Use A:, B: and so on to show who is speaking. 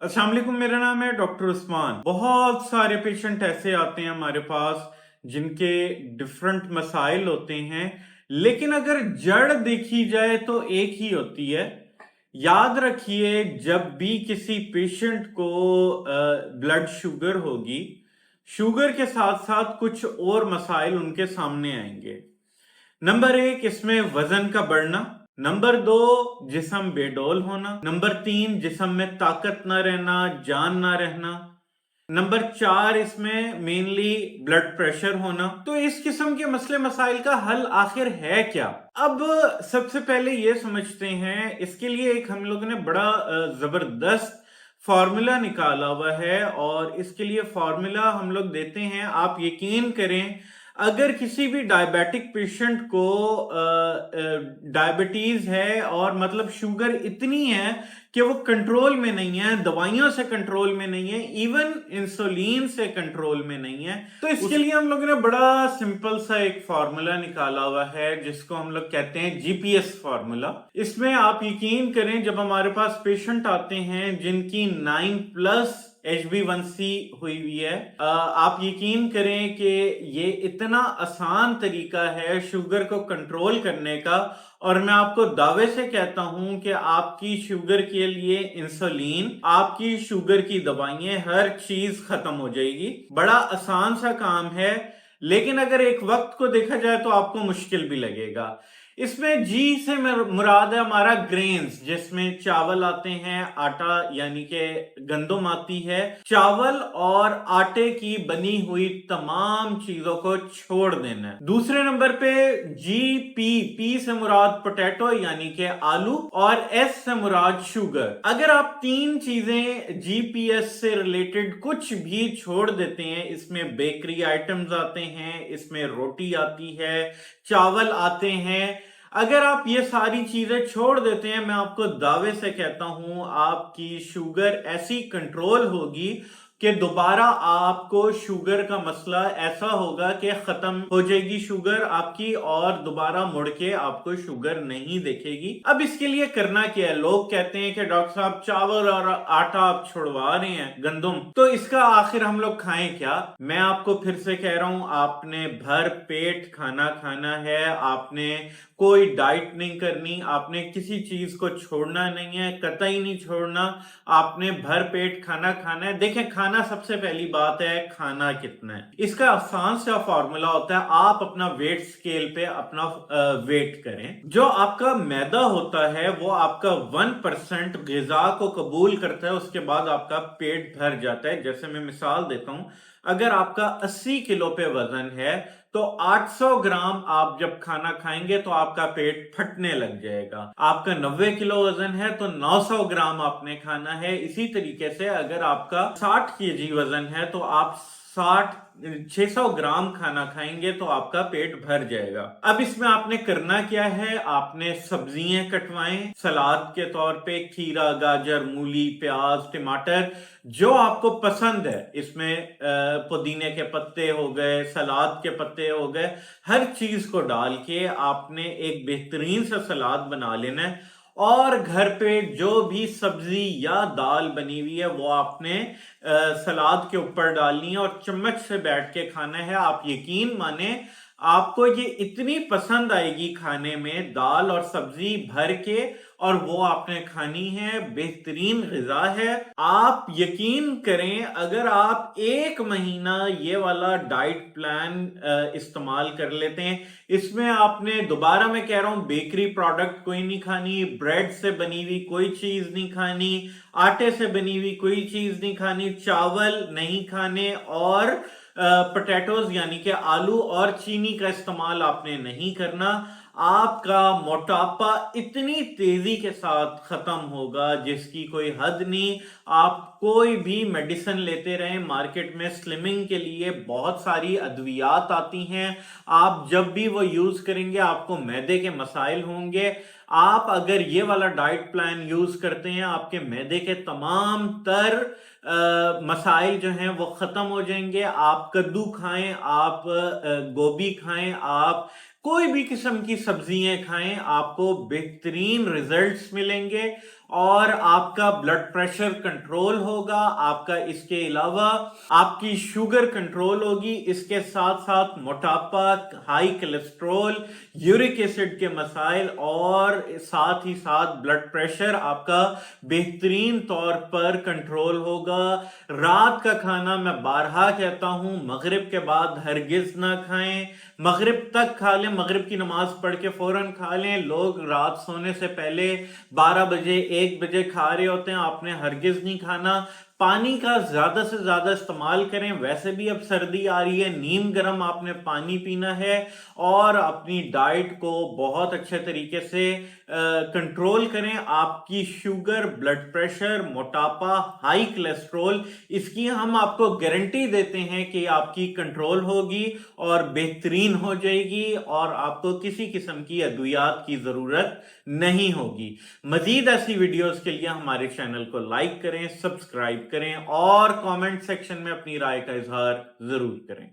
A: अस्सलाम वालेकुम, मेरा नाम है डॉक्टर उस्मान। बहुत सारे पेशेंट ऐसे आते हैं हमारे पास जिनके डिफरेंट मसाइल होते हैं, लेकिन अगर जड़ देखी जाए तो एक ही होती है। याद रखिए, जब भी किसी पेशेंट को ब्लड शुगर होगी, शुगर के साथ साथ कुछ और मसाइल उनके सामने आएंगे। नंबर एक, इसमें वजन का बढ़ना। नंबर दो, जिस्म बेडौल होना। नंबर तीन, जिस्म में ताकत ना रहना, जान ना रहना। नंबर चार, इसमें मेनली ब्लड प्रेशर होना। तो इस किस्म के मसले मसाइल का हल आखिर है क्या? अब सबसे पहले ये समझते हैं, इसके लिए एक हम लोगों ने बड़ा जबरदस्त फॉर्मूला निकाला हुआ है, और इसके लिए फॉर्मूला हम लोग देते हैं। आप यकीन करें, अगर किसी भी डायबिटिक पेशेंट को डायबिटीज है और मतलब शुगर इतनी है कि वो कंट्रोल में नहीं है, दवाइयों से कंट्रोल में नहीं है, इवन इंसुलिन से कंट्रोल में नहीं है, तो इसके लिए हम लोगों ने बड़ा सिंपल सा एक फॉर्मूला निकाला हुआ है जिसको हम लोग कहते हैं जीपीएस फॉर्मूला। इसमें आप यकीन करें, जब हमारे पास पेशेंट आते हैं जिनकी 9+ HbA1c हुई हुई है, आप यकीन करें कि ये इतना आसान तरीका है शुगर को कंट्रोल करने का, और मैं आपको दावे से कहता हूं कि आपकी शुगर के लिए इंसुलिन, आपकी शुगर की दवाइयां, हर चीज खत्म हो जाएगी। बड़ा आसान सा काम है, लेकिन अगर एक वक्त को देखा जाए तो आपको मुश्किल भी लगेगा। इसमें जी से मुराद है हमारा ग्रेन्स, जिसमें चावल आते हैं, आटा यानी कि गंदम आती है। चावल और आटे की बनी हुई तमाम चीजों को छोड़ देना है। दूसरे नंबर पे जी पी से मुराद पोटैटो यानी कि आलू, और एस से मुराद शुगर। अगर आप तीन चीजें जीपीएस से रिलेटेड कुछ भी छोड़ देते हैं, इसमें बेकरी आइटम्स आते हैं, इसमें रोटी आती है, चावल आते हैं, अगर आप ये सारी चीजें छोड़ देते हैं, मैं आपको दावे से कहता हूं आपकी शुगर ऐसी कंट्रोल होगी कि दोबारा आपको शुगर का मसला ऐसा होगा कि खत्म हो जाएगी शुगर आपकी, और दोबारा मुड़ के आपको शुगर नहीं देखेगी। अब इसके लिए करना क्या है? लोग कहते हैं कि डॉक्टर साहब, चावल और आटा आप छुड़वा रहे हैं, गंदम, तो इसका आखिर हम लोग खाएं क्या? मैं आपको फिर से कह रहा हूं, आपने भर पेट खाना खाना है, आपने कोई डाइट नहीं करनी, आपने किसी चीज को छोड़ना नहीं है, कतई नहीं छोड़ना, आपने भर पेट खाना खाना है। देखें, खाना सबसे पहली बात है, खाना कितना है, इसका आसान सा फॉर्मूला होता है, आप अपना वेट स्केल पे अपना वेट करें। जो आपका मैदा होता है वो आपका 1% ग़िज़ा को कबूल करता है, उसके बाद आपका पेट भर जाता है। जैसे मैं मिसाल देता हूं, अगर आपका 80 किलो पे वजन है तो 800 ग्राम आप जब खाना खाएंगे तो आपका पेट फटने लग जाएगा। आपका 90 किलो वजन है तो 900 ग्राम आपने खाना है। इसी तरीके से अगर आपका 60 केजी वजन है तो आप 600 ग्राम खाना खाएंगे तो आपका पेट भर जाएगा। अब इसमें आपने करना क्या है? आपने सब्जियां कटवाएं, सलाद के तौर पे खीरा, गाजर, मूली, प्याज, टमाटर, जो आपको पसंद है। इसमें पुदीने के पत्ते हो गए, सलाद के पत्ते हो गए, हर चीज को डाल के आपने एक बेहतरीन सा सलाद बना लेना है। और घर पे जो भी सब्जी या दाल बनी हुई है वो आपने सलाद के ऊपर डालनी है और चम्मच से बैठ के खाना है। आप यकीन माने, आपको ये इतनी पसंद आएगी खाने में, दाल और सब्जी भर के, और वो आपने खानी है। बेहतरीन ग़िज़ा है। आप यकीन करें, अगर आप 1 महीना ये वाला डाइट प्लान इस्तेमाल कर लेते हैं, इसमें आपने, दोबारा मैं कह रहा हूं, बेकरी प्रोडक्ट कोई नहीं खानी, ब्रेड से बनी हुई कोई चीज नहीं खानी, आटे से बनी हुई कोई चीज नहीं खानी, चावल नहीं खाने, और पोटैटोज यानी कि आलू और चीनी का इस्तेमाल आपने नहीं करना। आपका मोटापा इतनी तेजी के साथ खत्म होगा जिसकी कोई हद नहीं। आप कोई भी मेडिसिन लेते रहें, मार्केट में स्लिमिंग के लिए बहुत सारी अद्वियात आती हैं, आप जब भी वो यूज करेंगे आपको मैदे के मसाइल होंगे। आप अगर ये वाला डाइट प्लान यूज करते हैं, आपके मैदे के तमाम तर मसाइल जो हैं वो खत्म हो जाएंगे। आप कद्दू खाएं, आप गोभी खाएं, आप कोई भी किस्म की सब्जियां खाएं, आपको बेहतरीन रिजल्ट्स मिलेंगे। اور آپ کا بلڈ پریشر کنٹرول ہوگا. آپ کا اس کے علاوہ آپ کی شوگر کنٹرول ہوگی. اس کے ساتھ ساتھ موٹاپا, ہائی کولیسٹرول, یورک ایسڈ کے مسائل اور ساتھ ہی ساتھ بلڈ پریشر آپ کا بہترین طور پر کنٹرول ہوگا. رات کا کھانا میں بارہا کہتا ہوں مغرب کے بعد ہرگز نہ کھائیں. مغرب تک کھا لیں, مغرب کی نماز پڑھ کے فوراً کھا لیں. لوگ رات سونے سے پہلے 12 بجے 1 بجے کھا رہے ہوتے ہیں, آپ نے ہرگز نہیں کھانا. پانی کا زیادہ سے زیادہ استعمال کریں, ویسے بھی اب سردی آ رہی ہے, نیم گرم آپ نے پانی پینا ہے. اور اپنی ڈائٹ کو بہت اچھے طریقے سے کنٹرول کریں. آپ کی شوگر, بلڈ پریشر, موٹاپا, ہائی کولیسٹرول, اس کی ہم آپ کو گارنٹی دیتے ہیں کہ آپ کی کنٹرول ہوگی اور بہترین ہو جائے گی, اور آپ کو کسی قسم کی ادویات کی ضرورت نہیں ہوگی. مزید ایسی ویڈیوز کے لیے ہمارے چینل کو لائک کریں, سبسکرائب کریں اور کامنٹ سیکشن میں اپنی رائے کا اظہار ضرور کریں.